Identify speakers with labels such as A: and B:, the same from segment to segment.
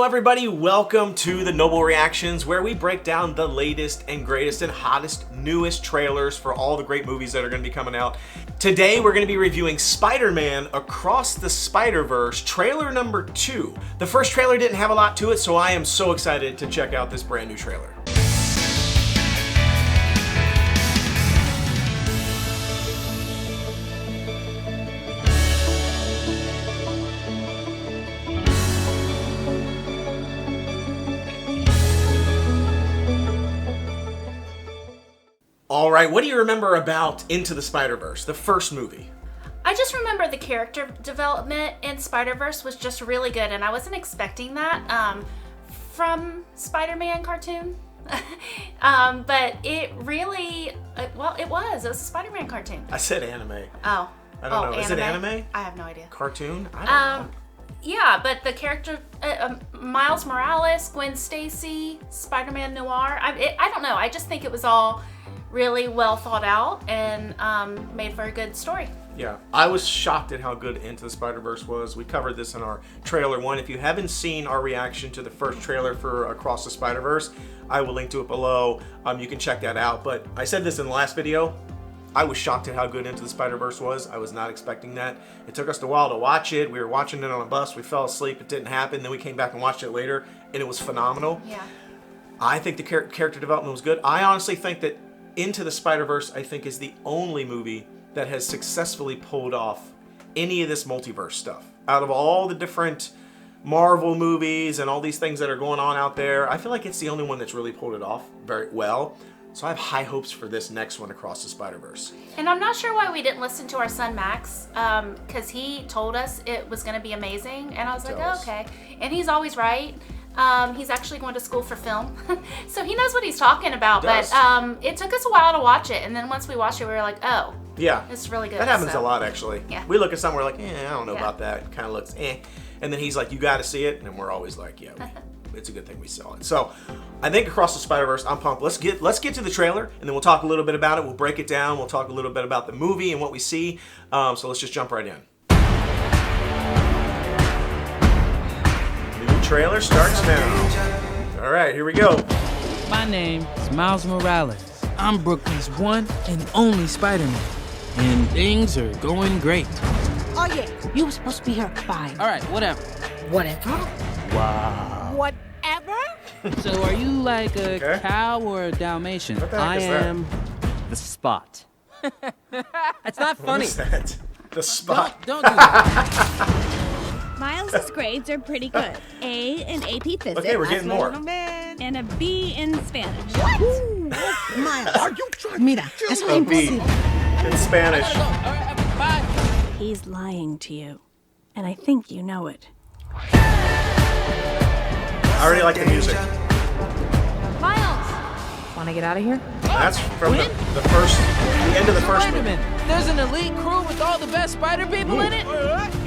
A: everybody, welcome to the Noble Reactions, where we break down the latest and greatest and hottest, newest trailers for all the great movies that are going to be coming out. Today we're going to be reviewing Spider-Man Across the Spiderverse, trailer number 2. The first trailer didn't have a lot to it, so I am so excited to check out this brand new trailer. All right, what do you remember about Into the Spider-Verse, the first movie?
B: I just remember the character development in Spider-Verse was just really good, and I wasn't expecting that from Spider-Man cartoon. But it really, well, it was a Spider-Man cartoon.
A: I said anime.
B: Oh.
A: I don't know.
B: Anime?
A: Is it anime?
B: I have no idea.
A: Cartoon? I don't know.
B: Yeah, but the character, Miles Morales, Gwen Stacy, Spider-Man Noir, I don't know. I just think it was all really well thought out and made for a good story.
A: Yeah, I was shocked at how good Into the Spider-Verse was. We covered this in our trailer 1. If you haven't seen our reaction to the first trailer for Across the Spider-Verse, I will link to it below. You can check that out. But I said this in the last video. I was shocked at how good Into the Spider-Verse was. I was not expecting that. It took us a while to watch it. We were watching it on a bus. We fell asleep. It didn't happen. Then we came back and watched it later, and it was phenomenal.
B: Yeah.
A: I think the character development was good. I honestly think that Into the Spider-Verse, I think, is the only movie that has successfully pulled off any of this multiverse stuff. Out of all the different Marvel movies and all these things that are going on out there, I feel like it's the only one that's really pulled it off very well. So I have high hopes for this next one, Across the Spider-Verse.
B: And I'm not sure why we didn't listen to our son Max, because he told us it was going to be amazing, and I was like, oh, okay. And he's always right. He's actually going to school for film, so he knows what he's talking about. But it took us a while to watch it, and then once we watched it, we were like, oh, yeah, it's really good.
A: That happens a lot, actually.
B: Yeah.
A: We look at something, we're like, I don't know about that. It kind of looks, and then he's like, you got to see it, and we're always like, yeah, it's a good thing we saw it. So I think Across the Spider-Verse, I'm pumped. Let's get to the trailer, and then we'll talk a little bit about it. We'll break it down. We'll talk a little bit about the movie and what we see. So let's just jump right in. New trailer starts now. All right, here we go.
C: My name is Miles Morales. I'm Brooklyn's one and only Spider-Man. And things are going great.
D: Oh yeah, you were supposed to be here at 5.
C: All right, whatever.
D: Whatever?
C: Wow.
D: Whatever?
C: So are you like a cow or a Dalmatian?
A: What the heck
E: I
A: is that?
E: am the Spot. That's not
A: What
E: funny.
A: is that? The Spot.
C: Don't do that.
F: Miles' grades are pretty good. A in AP Physics.
A: Okay, we're getting more.
F: And a B in Spanish.
D: Miles, are you trying? Mira, eso es
A: A B
D: imposible.
A: in Spanish.
C: All right, bye.
F: He's lying to you. And I think you know it.
A: I already like the music.
F: Miles!
D: Want to get out of here?
A: That's from the end of the first
C: Wait a
A: movie.
C: minute. There's an elite crew with all the best spider people in it?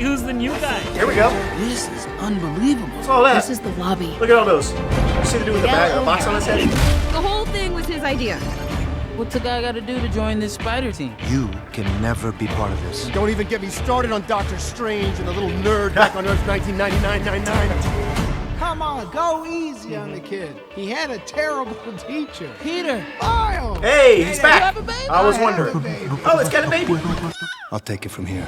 E: Who's the new guy?
A: Here we go.
C: This is unbelievable.
A: What's all that?
F: This is the lobby.
A: Look at all those. You see the dude with the bag, a box on his head?
F: The whole thing was his idea.
C: What's a guy got to do to join this spider team?
G: You can never be part of this.
H: Don't even get me started on Doctor Strange and the little nerd back on Earth 1999-99. Come on, go easy on the kid. He had a terrible teacher.
C: Peter.
H: Miles!
A: Hey, he's back.
C: have a baby?
A: I was wondering. Oh, it's got a baby.
G: I'll take it from here.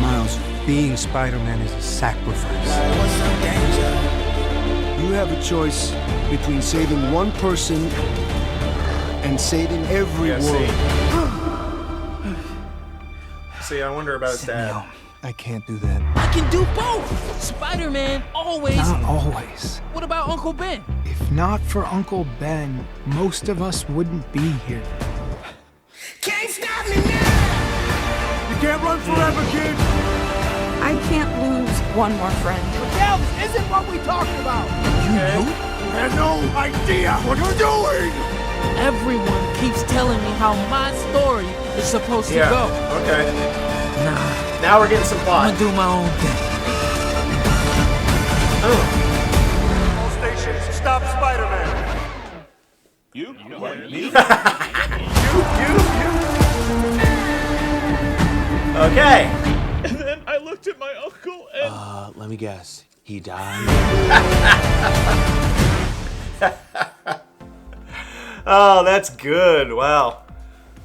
G: Miles, being Spider-Man is a sacrifice. You have a choice between saving one person and saving every world.
A: See, I wonder about his dad.
G: No, I can't do that.
C: I can do both. Spider-Man always.
I: Not always.
C: What about Uncle Ben?
I: If not for Uncle Ben, most of us wouldn't be here.
H: Can't stop me now! You can't run forever, kid!
D: I can't lose one more friend.
H: Miguel, this isn't what we talked about! You have no idea what you're doing!
C: Everyone keeps telling me how my story is supposed to go.
A: Okay.
C: Nah.
A: Now we're getting some
C: I'm
A: plot.
C: gonna do my own thing.
H: All stations, stop Spider-Man!
A: You? Me? Okay.
J: And then I looked at my uncle and...
E: Let me guess.
J: he died.
A: Oh, that's good. Wow.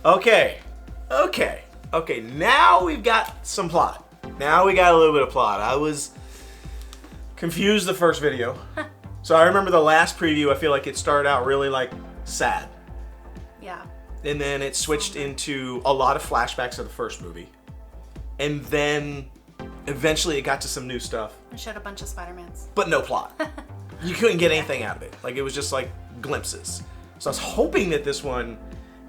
A: Okay. Now we've got some plot. Now we got a little bit of plot. I was confused the first video. So I remember the last preview, I feel like it started out really like sad.
B: Yeah.
A: And then it switched into a lot of flashbacks of the first movie. And then eventually it got to some new stuff.
B: It showed a bunch of Spider-Mans.
A: But no plot. You couldn't get anything out of it. Like, it was just like glimpses. So I was hoping that this one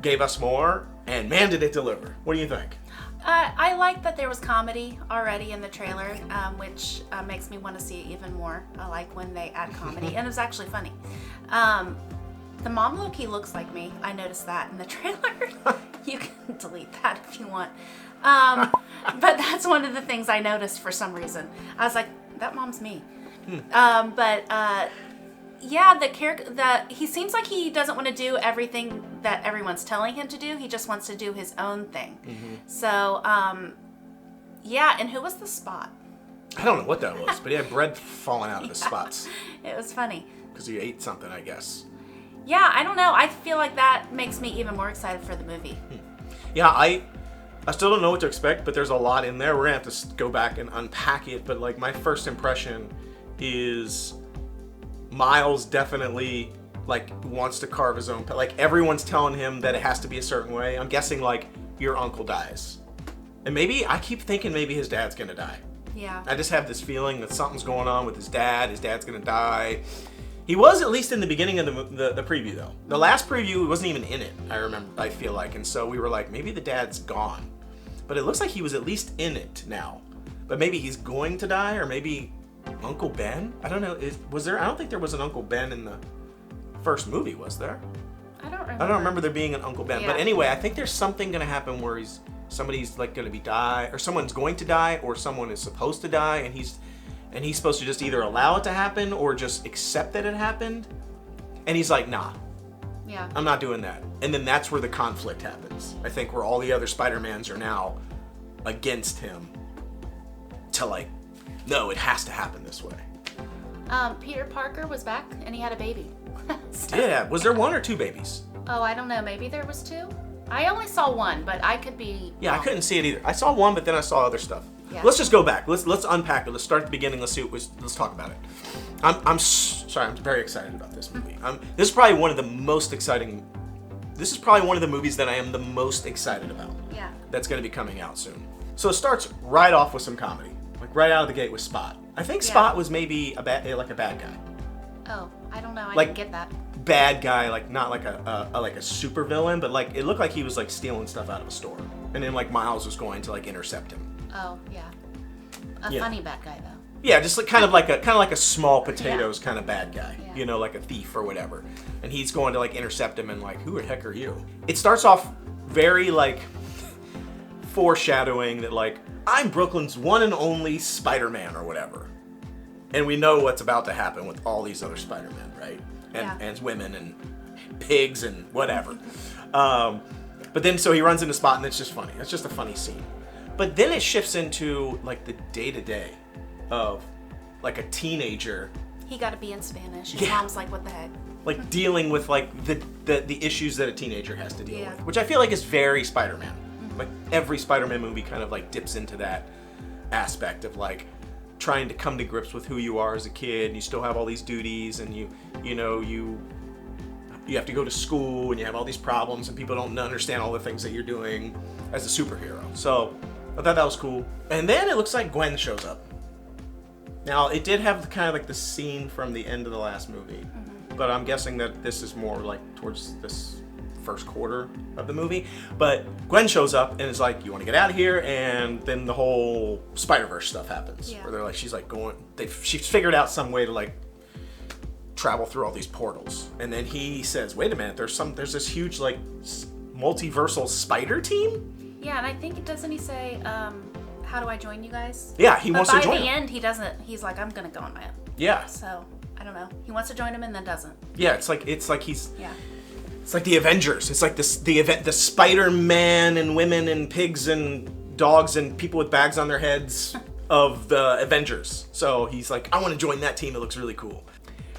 A: gave us more, and man, did it deliver. What do you think?
B: I like that there was comedy already in the trailer, which makes me want to see it even more. I like when they add comedy, and it was actually funny. The mom low-key looks like me. I noticed that in the trailer. You can delete that if you want. But that's one of the things I noticed for some reason. I was like, that mom's me. Yeah, the character, he seems like he doesn't want to do everything that everyone's telling him to do. He just wants to do his own thing. So, yeah, and who was the Spot?
A: I don't know what that was, but he had bread falling out of his spots.
B: It was funny.
A: Because he ate something, I guess.
B: Yeah, I don't know. I feel like that makes me even more excited for the movie.
A: Yeah, I still don't know what to expect, but there's a lot in there. We're going to have to go back and unpack it, but like my first impression is Miles definitely like wants to carve his own path. Like everyone's telling him that it has to be a certain way. I'm guessing like your uncle dies. And maybe I keep thinking maybe his dad's going to die.
B: Yeah.
A: I just have this feeling that something's going on with his dad. His dad's going to die. He was at least in the beginning of the preview though. The last preview, he wasn't even in it, I feel like. And so we were like, maybe the dad's gone. But it looks like he was at least in it now. But maybe he's going to die, or maybe Uncle Ben? I don't know. I don't think there was an Uncle Ben in the first movie, was there?
B: I don't remember.
A: I don't remember there being an Uncle Ben.
B: Yeah.
A: But anyway, I think there's something going to happen where somebody's like going to die, or someone's going to die, or someone is supposed to die, and he's supposed to just either allow it to happen or just accept that it happened. And he's like, nah.
B: Yeah.
A: I'm not doing that. And then that's where the conflict happens. I think where all the other Spider-Mans are now against him to like, no, it has to happen this way.
B: Peter Parker was back and he had a baby.
A: Yeah, was there one or two babies?
B: Oh, I don't know. Maybe there was two? I only saw one, but I could be
A: Yeah,
B: wrong.
A: I couldn't see it either. I saw one, but then I saw other stuff.
B: Yeah.
A: Let's just go back. Let's unpack it. Let's start at the beginning. Let's talk about it. I'm sorry. I'm very excited about this movie. This is probably one of the most exciting. This is probably one of the movies that I am the most excited about.
B: Yeah.
A: That's going to be coming out soon. So it starts right off with some comedy, like right out of the gate with Spot. I think Spot was maybe a bad guy.
B: Oh, I don't know. I
A: Like-
B: didn't get that.
A: Bad guy, like not like a super villain, but like it looked like he was like stealing stuff out of a store, and then like Miles was going to like intercept him.
B: Oh, yeah. A
A: Yeah.
B: funny bad guy though.
A: Yeah, just like kind of like a small potatoes kind of bad guy, you know, like a thief or whatever. And he's going to like intercept him and like, who the heck are you? It starts off very like foreshadowing that like I'm Brooklyn's one and only Spider-Man or whatever, and we know what's about to happen with all these other Spider-Men, right? And women and pigs and whatever. But then so he runs into Spot and it's just funny. It's just a funny scene. But then it shifts into like the day-to-day of like a teenager.
B: He got to be in Spanish. His
A: Yeah.
B: mom's like, what the heck?
A: Like dealing with like the issues that a teenager has to deal with, which I feel like is very Spider-Man. Like every Spider-Man movie kind of like dips into that aspect of like trying to come to grips with who you are as a kid, and you still have all these duties, and you have to go to school, and you have all these problems, and people don't understand all the things that you're doing as a superhero. So I thought that was cool. And then it looks like Gwen shows up. Now it did have kind of like the scene from the end of the last movie, but I'm guessing that this is more like towards this first quarter of the movie. But Gwen shows up and is like, you want to get out of here? And then the whole Spiderverse stuff happens, where they're like, she's figured out some way to like travel through all these portals. And then he says, wait a minute, there's this huge like multiversal spider team?
B: Yeah, and I think, doesn't he say, how do I join you guys?
A: Yeah, he wants to join
B: By the
A: him.
B: end, he doesn't, he's like, I'm gonna go on my own.
A: Yeah.
B: So, I don't know. He wants to join him and then doesn't.
A: Yeah, it's like he's
B: Yeah.
A: it's like the Avengers. It's like the Spider-Man and women and pigs and dogs and people with bags on their heads of the Avengers. So he's like, I want to join that team. It looks really cool.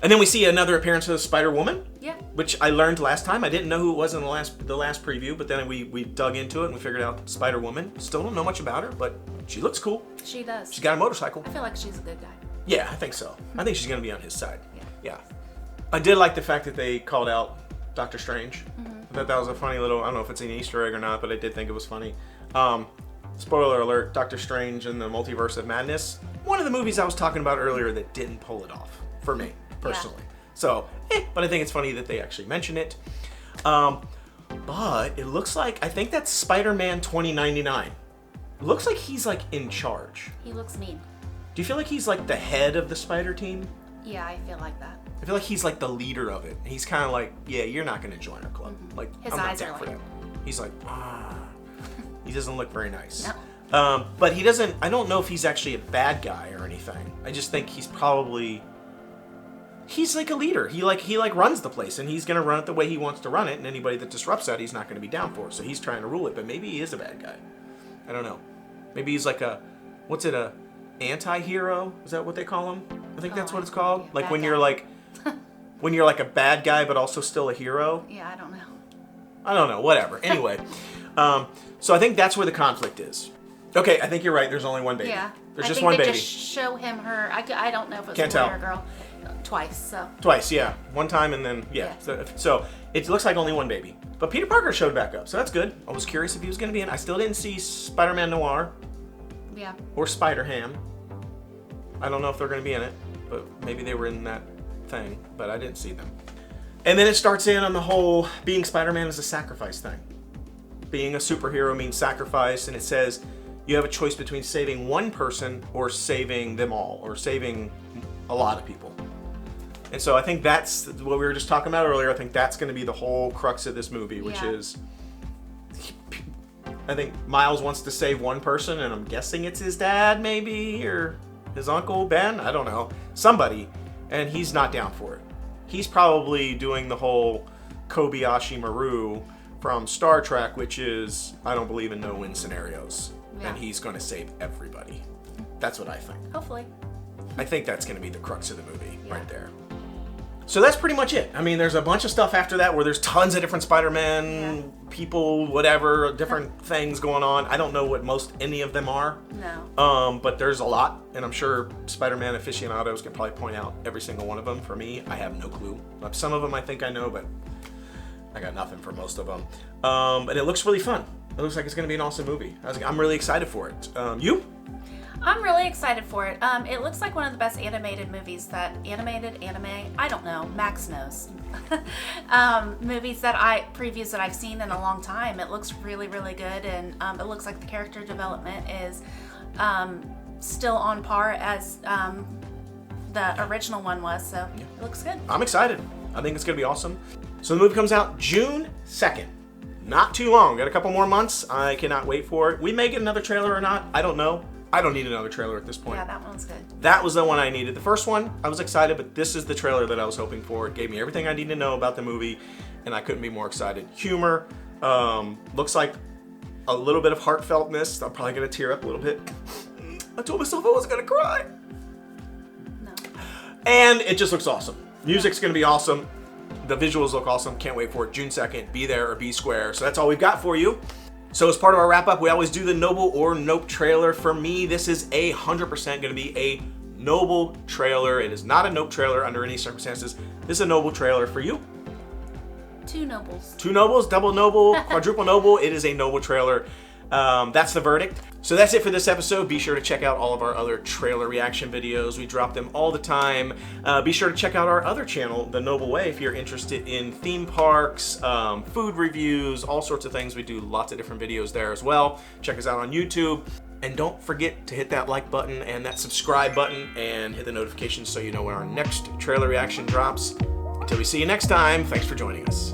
A: And then we see another appearance of Spider-Woman.
B: Yeah.
A: Which I learned last time. I didn't know who it was in the last preview, but then we dug into it and we figured out Spider-Woman. Still don't know much about her, but she looks cool.
B: She does.
A: She's got a motorcycle.
B: I feel like she's a good guy.
A: Yeah, I think so. I think she's going to be on his side. Yeah. I did like the fact that they called out Doctor Strange. I thought that was a funny little, I don't know if it's an Easter egg or not, but I did think it was funny. Spoiler alert, Doctor Strange and the Multiverse of Madness. One of the movies I was talking about earlier that didn't pull it off, for me, personally. Yeah. So, but I think it's funny that they actually mention it. But it looks like, I think that's Spider-Man 2099. It looks like he's like in charge.
B: He looks mean.
A: Do you feel like he's like the head of the Spider team?
B: Yeah, I feel like that.
A: I feel like he's like the leader of it. He's kind of like, yeah, you're not going to join our club. Like,
B: his
A: I'm
B: eyes
A: not
B: are
A: down for
B: like...
A: that. He's like, he doesn't look very nice.
B: No.
A: But he doesn't, I don't know if he's actually a bad guy or anything. I just think he's probably, he's like a leader. He runs the place, and he's going to run it the way he wants to run it, and anybody that disrupts that, he's not going to be down for. So he's trying to rule it, but maybe he is a bad guy. I don't know. Maybe he's like a, what's it, a anti-hero? Is that what they call him? I think that's what it's called. Like when you're like, when you're like a bad guy but also still a hero.
B: Yeah, I don't know.
A: I don't know. Whatever. Anyway, so I think that's where the conflict is. Okay, I think you're right. There's only one baby.
B: Yeah.
A: There's just one baby.
B: Just show him her. I don't know if it was
A: Can't
B: a boy
A: tell.
B: or a girl. Twice. So.
A: Twice, yeah. One time and then yeah. So it looks like only one baby. But Peter Parker showed back up, so that's good. I was curious if he was going to be in. I still didn't see Spider-Man Noir.
B: Yeah.
A: Or Spider-Ham. I don't know if they're going to be in it, but maybe they were in that thing, but I didn't see them. And then it starts in on the whole being Spider-Man is a sacrifice thing. Being a superhero means sacrifice, and it says you have a choice between saving one person or saving them all, or saving a lot of people. And so I think that's what we were just talking about earlier. I think that's going to be the whole crux of this movie, which is, I think Miles wants to save one person, and I'm guessing it's his dad, maybe, or his uncle, Ben, I don't know, somebody, and he's not down for it. He's probably doing the whole Kobayashi Maru from Star Trek, which is, I don't believe in no-win scenarios, and he's going to save everybody. That's what I think.
B: Hopefully.
A: I think that's going to be the crux of the movie right there. So that's pretty much it. I mean, there's a bunch of stuff after that where there's tons of different Spider-Man people, whatever, different things going on. I don't know what any of them are.
B: No.
A: But there's a lot, and I'm sure Spider-Man aficionados can probably point out every single one of them. For me, I have no clue. Some of them I think I know, but I got nothing for most of them. And it looks really fun. It looks like it's going to be an awesome movie. I'm really excited for it. You?
B: I'm really excited for it. It looks like one of the best animated movies I don't know, Max knows. Previews that I've seen in a long time. It looks really, really good, and it looks like the character development is still on par as the original one was, so it looks good.
A: I'm excited. I think it's going to be awesome. So the movie comes out June 2nd. Not too long. Got a couple more months. I cannot wait for it. We may get another trailer or not. I don't know. I don't need another trailer at this point.
B: Yeah, that one's good.
A: That was the one I needed. The first one, I was excited, but this is the trailer that I was hoping for. It gave me everything I need to know about the movie, and I couldn't be more excited. Humor, looks like a little bit of heartfeltness. I'm probably going to tear up a little bit. I told myself I wasn't going to cry.
B: No.
A: And it just looks awesome. Music's going to be awesome. The visuals look awesome. Can't wait for it. June 2nd. Be there or be square. So that's all we've got for you. So as part of our wrap-up, we always do the Noble or Nope trailer. For me, this is 100% going to be a Noble trailer. It is not a Nope trailer under any circumstances. This is a Noble trailer for you.
B: 2 Nobles.
A: 2 Nobles, double Noble, quadruple Noble. It is a Noble trailer. That's the verdict. So that's it for this episode. Be sure to check out all of our other trailer reaction videos. We drop them all the time. Be sure to check out our other channel, The Noble Way, if you're interested in theme parks, food reviews, all sorts of things. We do lots of different videos there as well. Check us out on YouTube. And don't forget to hit that like button and that subscribe button and hit the notifications so you know when our next trailer reaction drops. Until we see you next time, thanks for joining us.